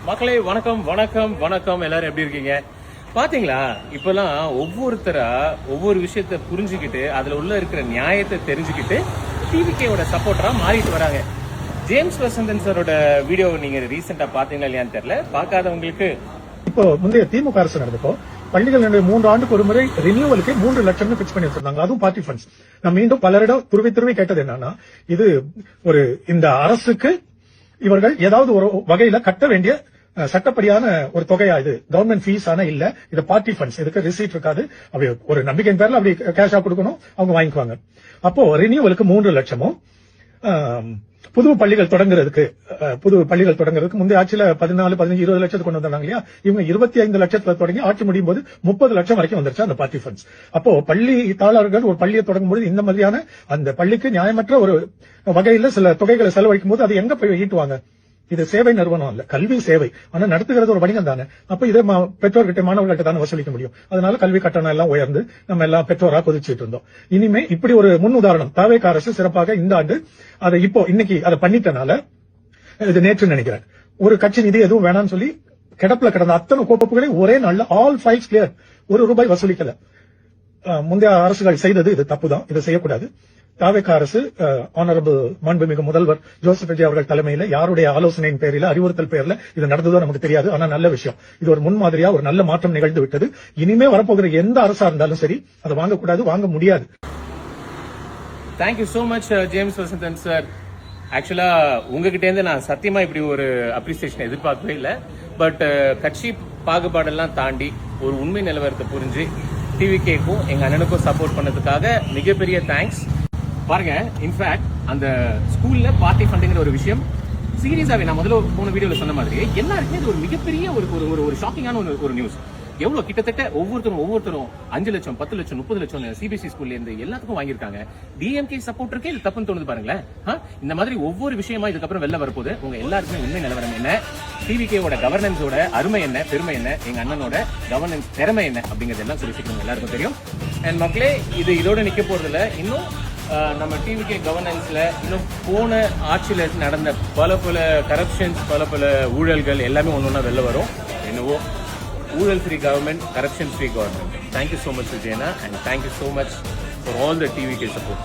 மக்களே வணக்கம் வணக்கம் வணக்கம். எல்லாரும் எப்படி இருக்கீங்க? பாத்தீங்களா, இப்பெல்லாம் ஒவ்வொருத்தரா ஒவ்வொரு விஷயத்த புரிஞ்சுக்கிட்டு அதுல உள்ள இருக்கிற நியாயத்தை தெரிஞ்சுக்கிட்டு டிவிகேவோட சப்போர்ட்டரா மாறிட்டு வராங்க. ஜேம்ஸ் வசந்தன் சாரோட வீடியோ நீங்க ரீசெண்டா பாத்தீங்களா இல்லையான்னு தெரியல. பார்க்காதவங்களுக்கு இப்போ முந்தைய திமுக அரசு நடந்தப்போ பள்ளிகள் 3 ஆண்டுக்கு ஒரு முறை ரினியூவலுக்கு 3 லட்சம் பிக்ஸ் பண்ணி வச்சிருந்தாங்க. அதுவும் பார்ட்டி ஃபண்ட்ஸ். நான் மீண்டும் பலரிடம் துருவி கேட்டது என்னன்னா, இது ஒரு இந்த அரசுக்கு இவர்கள் ஏதாவது ஒரு வகையில கட்ட வேண்டிய சட்டப்படியான ஒரு தொகையா? இது கவர்மெண்ட் ஃபீஸ் ஆனா இல்ல, இது பார்ட்டி ஃபண்ட்ஸ், இதுக்கு ரிசீட் இருக்காது. அப்படி ஒரு நம்பிக்கையின் பேர்ல அப்படி கேஷா கொடுக்கணும், அவங்க வாங்கிக்குவாங்க. அப்போ ரினியூவலுக்கு 3 லட்சமும் புது பள்ளிகள் தொடங்குறதுக்கு முந்தைய ஆட்சியில 14, 15, 20 லட்சத்துக்கு கொண்டு வந்தாங்க இல்லையா? இவங்க 25 லட்சத்துல தொடங்கி ஆட்சி முடியும் போது 30 லட்சம் வரைக்கும் வந்துருச்சு அந்த பார்ட்டி ஃபண்ட்ஸ். அப்போ பள்ளி தாளர்கள் ஒரு பள்ளியை தொடங்கும் போது இந்த மாதிரியான அந்த பள்ளிக்கு நியாயமற்ற ஒரு வகையில சில தொகைகளை செலவழிக்கும் போது அது எங்க போய் ஈட்டுவாங்க? இது சேவை நிறுவனம் அல்ல, கல்வி சேவை. ஆனா நடத்துகிறது ஒரு வணிகம் தானே. அப்ப இதை பெற்றோர்கிட்ட மாணவர்கள்ட்ட தானே வசூலிக்க முடியும். அதனால கல்வி கட்டணம் எல்லாம் உயர்ந்து நம்ம எல்லாம் பெற்றோரா கொதிச்சுட்டு இருந்தோம். இனிமே இப்படி ஒரு முன் உதாரணம் தாவேகா அரசு சிறப்பாக இந்த ஆண்டு அதை இன்னைக்கு அதை பண்ணிட்டனால, இது நேற்று நினைக்கிறேன், ஒரு கட்சி நிதி எதுவும் வேணாம்னு சொல்லி கிடப்புல கிடந்த அத்தனை கோப்புகளையும் ஒரே நாள்ல ஆல் ஃபைல்ஸ் கிளியர், ₹1 வசூலிக்கல. முந்தைய அரசுகள் செய்தது இது தப்புதான், இதை செய்யக்கூடாது. தாவேகா அரசு ஆனரபிள் மாண்புமிகு முதல்வர் ஜோசப் விஜய் அவர்கள் தலைமையில யாருடைய ஆலோசனையின் பேரில, அறிவுறுத்தல் பேர்ல இது நடந்ததோ நமக்கு தெரியாது. ஆனா நல்ல விஷயம், இது ஒரு முன்மாதிரியா ஒரு நல்ல மாற்றம் நிகழ்ந்து விட்டது. இனிமே வரப்போகிற எந்த அரசா இருந்தாலும் சரி அதை வாங்கக்கூடாது, வாங்க முடியாது. Thank you so much James Vasanthan sir. ஆக்சுவலா உங்ககிட்ட இருந்து நான் சத்தியமா இப்படி ஒரு அப்ரிசியேஷன் எதிர்பார்க்கவே இல்லை. பட் கட்சி பாகுபாடெல்லாம் தாண்டி ஒரு உண்மை நிலவரத்தை புரிஞ்சு டிவிகேக்கும் எங்க அண்ணனுக்கும் சப்போர்ட் பண்ணதுக்காக மிகப்பெரிய தேங்க்ஸ். பாருங்க, இன்ஃபேக்ட் அந்த ஸ்கூல்ல பார்ட்டி ஃபண்டிங்கிற ஒரு விஷயம் சீரியஸாவே நான் முதல்ல போன வீடியோல சொன்ன மாதிரி எல்லாருக்குமே இது ஒரு மிகப்பெரிய ஒரு ஷாக்கிங்கான ஒரு நியூஸ். எவ்வளவு கிட்டத்தட்ட ஒவ்வொருத்தரும் 5 லட்சம், 10 லட்சம், 30 லட்சம் சிபிஎஸ்இ ஸ்கூல்ல இருந்து எல்லாத்துக்கும் வாங்கியிருக்காங்க. டிஎம்கே சப்போர்ட் இருக்கே, இது தப்புன்னு தோணுது பாருங்களேன். இந்த மாதிரி ஒவ்வொரு விஷயமா இதுக்கப்புறம் வெளில வரப்போது. உங்க எல்லாருக்குமே உண்மை நிலவரம் என்ன, டிவிகேவோட கவர்னன்ஸோட அருமை என்ன, பெருமை என்ன, எங்க அண்ணனோட கவர்னன்ஸ் திறமை என்ன அப்படிங்கறது எல்லாம் சொல்லி எல்லாருக்கும் தெரியும். அண்ட் மக்களே, இதோட நிக்க போறதுல இன்னும் நம்ம டிவிகே கவர்னன்ஸ்ல இன்னும் போன ஆட்சியில நடந்த பல கரப்ஷன்ஸ், பல ஊழல்கள் எல்லாமே ஒன்னொன்னா வெளில வரும். என்னவோ ஊழல் free government, corruption free government. Thank you so much Vijayana, and thank you so much for all the TVK support.